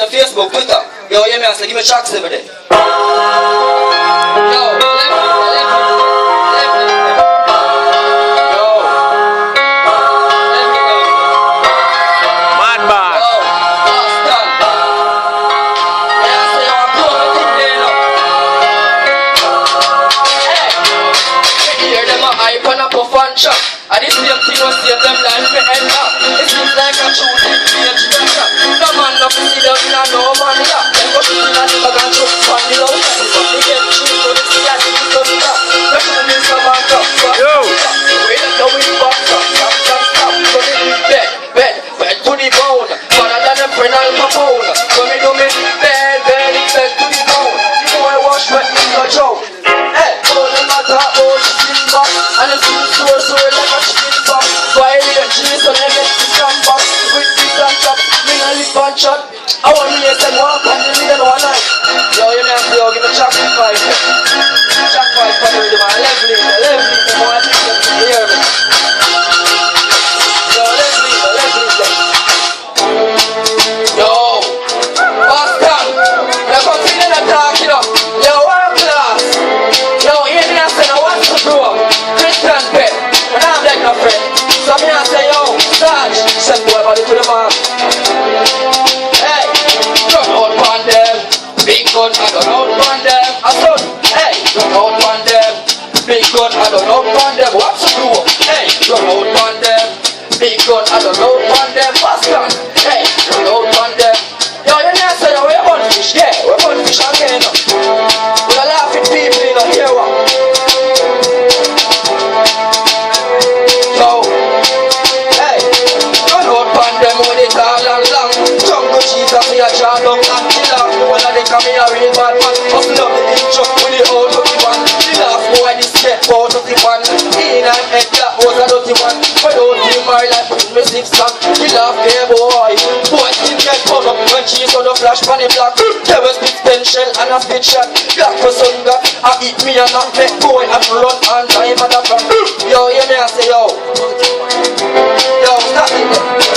say Facebook, Twitter. Yo, hear me I say give me tracks every day. Yo, I didn't see a thing was save them life me end up. It seems like a true thing page better. No man no see them in a no man yeah. Them go to the land bag and truck from the low. They get cheap to the sea and the sun yeah. The food is a man up. Yo! We let the wind back up. Stop. So they do bed to the bone. Father than a friend and my phone. So me do me bed to the bone. The boy wash wet in the joke. Hey, don't matter how she back. And the food so like a chicken pop. Violate cheese and let the jump back. With the top, me a lip and shot. I want me to walk on the middle one night. Yo, you know, yo, give me track 5. Track 5 for the man. Left lead, the more I think you hear me. Yo, left lead. Yo, Boston, now continue to talk, you know. Yo, world class. Yo, hear me and say, now what's the door? Christian pet, and I'm like no friend. So me and say, yo, Sarge, send boy body to the man. Hey, run out on them. Big gun, I don't out on them. I said, hey, run out on them. Big gun, I don't out on them. What's the door? Hey, run out on them. Big gun, I don't out on them. Boston, hey, run out on them. Yo, you know, say, yo, we're on fish, yeah, we're on fish again. We're laughing people, you know, here what? Yo, hey, run out on them when it's all long. Jungle Jesus, me a draw down and kill off. One of them come here a real bad man. Hustle up the intro with the old dirty one. The last boy this get out of the one. In and head that was a dirty one. But don't leave my life with me 6 song. Kill off there boy. Boy still get put up when she's on the flash pan the block. There was spit pen shell and a spit shot. Black for sun got I eat me and not make boy and run on time and a front. Yo, hear me I say yo. Yo, stop it there.